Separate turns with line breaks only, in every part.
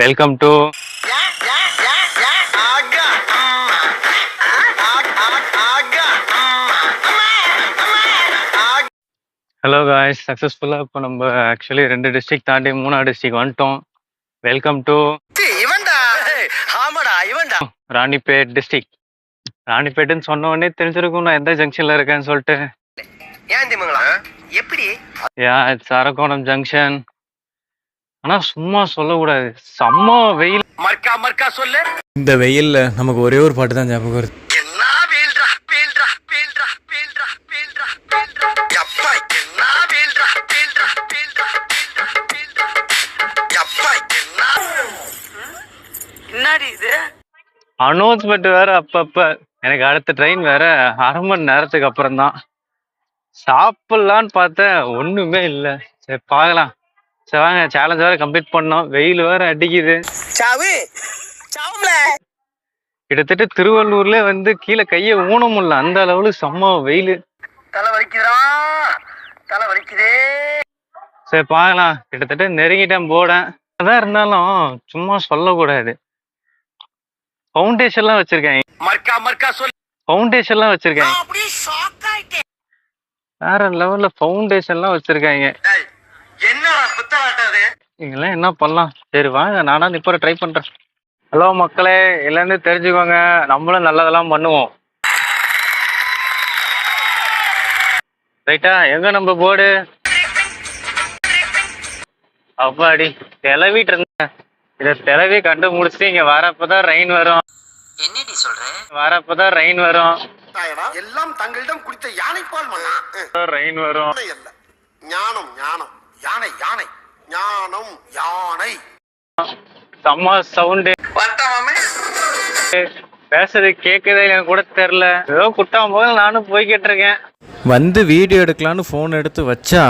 Welcome to hello guys. சக்ஸஸ்ஃபுல்லாக இப்போ நம்ம ஆக்சுவலி 2 டிஸ்ட்ரிக்ட் தாண்டி 3ஆவது டிஸ்ட்ரிக்ட் வந்துட்டோம். Welcome to Ranipet district. ராணிப்பேட்டுன்னு சொன்ன உடனே தெரிஞ்சிருக்கும் நான் எந்த ஜங்ஷனில் இருக்கேன்னு சொல்லிட்டு. It's Arakkonam junction. ஆனால் சும்மா சொல்லக்கூடாது, செம்ம வெயில்.
இந்த வெயில்ல நமக்கு ஒரே ஒரு பாட்டு தான் ஞாபகம் வருது.
அனௌன்ஸ்மெண்ட் வேற அப்பப்ப. எனக்கு அடுத்த ட்ரெயின் வேற 1/2 மணி நேரத்துக்கு அப்புறம் தான். சாப்பிடலான்னு பார்த்தேன், ஒண்ணுமே இல்லை. சரி பார்க்கலாம். சரி வாங்க, சேலஞ்ச் வேற கம்ப்ளீட் பண்ணோம். வெயில் வேற அடிக்குது. கிட்டத்தட்ட திருவள்ளூர்ல வந்து கீழே கையை ஊன முடியல, அந்த அளவுக்கு செம்ம வெயில். சரி பார்க்கலாம். கிட்டத்தட்ட நெருங்கிட்டேன் போடேன். அதான் இருந்தாலும் சும்மா சொல்லக்கூடாது. ஃபவுண்டேஷன்லாம் வச்சிருக்கேன். வேற லெவல்ல ஃபவுண்டேஷன்லாம் வச்சிருக்காங்க. நீங்களாம் என்ன பண்ணலாம்? சரி வாங்க, நானா இப்போ ட்ரை பண்றேன். ஹலோ மக்களே, எல்லாமே தெரிஞ்சுக்கோங்க, நம்மளும் நல்லதெல்லாம் பண்ணுவோம். ரைட்டா? எங்க நம்ம போர்டு? அப்பாடி தெளவிட்டு இருந்தேன். இதை தெளவி கண்டு முடிச்சுட்டு இங்க வரப்பதான் ரெயின் வரும்.
என்னடி சொல்ற?
வரப்பதான் ரெயின் வரும்.
எல்லாம் தங்களிடம் குடித்த யானைப்பால் மன்னா.
ரெயின் வரும்.
ஞானம் ஞானம் யானை யானை ஞானம் யானை.
செம்ம சவுண்டு. பேசுறது கேட்குதே எனக்கு கூட தெரியல. ஏதோ குட்டாம் போது நானும் போய்கிட்டு இருக்கேன்.
வந்து வீடியோ எடுக்கலான்னு ஃபோன் எடுத்து வச்சா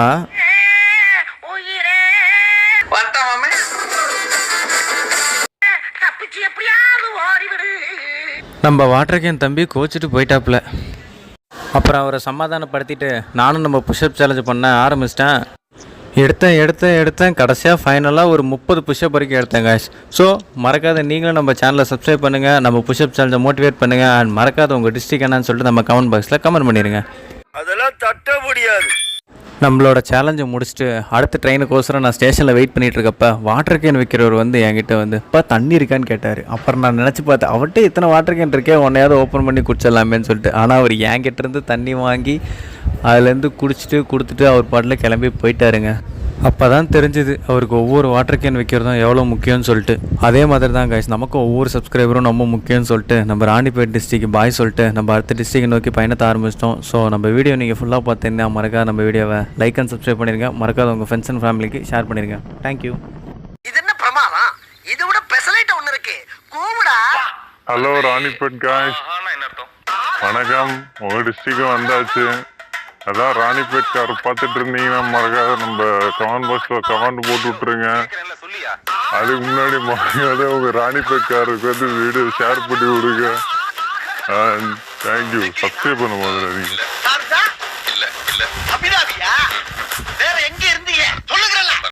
நம்ம வாட்டர் கேன் தம்பி கோச்சிட்டு போயிட்டாப்புல. அப்புறம் அவரை சமாதானப்படுத்திட்டு நானும் நம்ம புஷ்அப் சேலஞ்ச் பண்ண ஆரம்பிச்சிட்டேன். எடுத்தேன் கடைசியாக ஃபைனலாக ஒரு 30 புஷ்அப் வரைக்கும் எடுத்தேன் காய்ஸ். ஸோ மறக்காத நீங்களும் நம்ம சேனலை சப்ஸ்கிரைப் பண்ணுங்கள், நம்ம புஷ்அப் சேலஞ்சை மோட்டிவேட் பண்ணுங்கள். அண்ட் மறக்காத உங்கள் டிஸ்ட்ரிக்ட் என்னன்னு சொல்லிட்டு நம்ம கமெண்ட் பாக்ஸில் கமெண்ட் பண்ணிடுங்க.
அதெல்லாம் தட்ட முடியாது.
நம்மளோட சேலஞ்சை முடிச்சுட்டு அடுத்த ட்ரெயினுக்கோசரம் நான் ஸ்டேஷனில் வெயிட் பண்ணிகிட்டு இருக்கப்ப வாட்டர் கேன் வைக்கிறவர் வந்து என்கிட்ட வந்து இப்போ தண்ணி இருக்கான்னு கேட்டார். அப்புறம் நான் நினச்சி பார்த்தேன், அவர்கிட்ட இத்தனை வாட்டர் கேன் இருக்கே, உன்னையாவது ஓப்பன் பண்ணி குடிச்சிடலாமேன்னு சொல்லிட்டு. ஆனால் அவர் என்கிட்ட இருந்து தண்ணி வாங்கி அதுலேருந்து குடிச்சிட்டு கொடுத்துட்டு அவர் பாட்டில் கிளம்பி போயிட்டாருங்க. அப்போ தான் தெரிஞ்சுது அவருக்கு ஒவ்வொரு வாட்டர் கேன் வைக்கிறதும் எவ்வளோ முக்கியம்னு சொல்லிட்டு. அதே மாதிரி தான் கைஸ், நமக்கும் ஒவ்வொரு சப்ஸ்கிரைபரும் ரொம்ப முக்கியம்னு சொல்லிட்டு நம்ம ராணிப்பேட் டிஸ்ட்ரிக்ட் பாய் சொல்லிட்டு நம்ம அடுத்த டிஸ்ட்ரிக்ட் நோக்கி பயணத்தை ஆரம்பிச்சிட்டோம். ஸோ நம்ம வீடியோ நீங்கள் ஃபுல்லாக பார்த்தீங்கன்னா மறக்காத நம்ம வீடியோவை லைக் அண்ட் சப்ஸ்கிரைப் பண்ணிடுங்க. மறக்காத உங்கள் ஃப்ரெண்ட்ஸ் அண்ட் ஃபேமிலிக்கு ஷேர் பண்ணிடுங்க. தேங்க்யூ.
இது என்ன பிரமாதம்? இது விட பெசலைட் ஒன்று இருக்கு. கூமுடா.
ஹலோ ராணிப்பேட் காய்ஸ், வணக்கம். உங்கள் டிஸ்ட்ரிக்டும் வந்தாச்சு. அதான் ராணிப்பேட் கார் பார்த்துட்டு இருந்தீங்கன்னா மறக்காத நம்ம கமெண்ட் பாக்ஸில் கமெண்ட் போட்டு விட்ருங்க. அதுக்கு முன்னாடி மறக்காத உங்கள் ராணிப்பேட் காருக்கு வந்து வீடியோ ஷேர் பண்ணி விடுங்க. தேங்க்யூ. சப்ஸ்கிரைப் பண்ண மாதிரி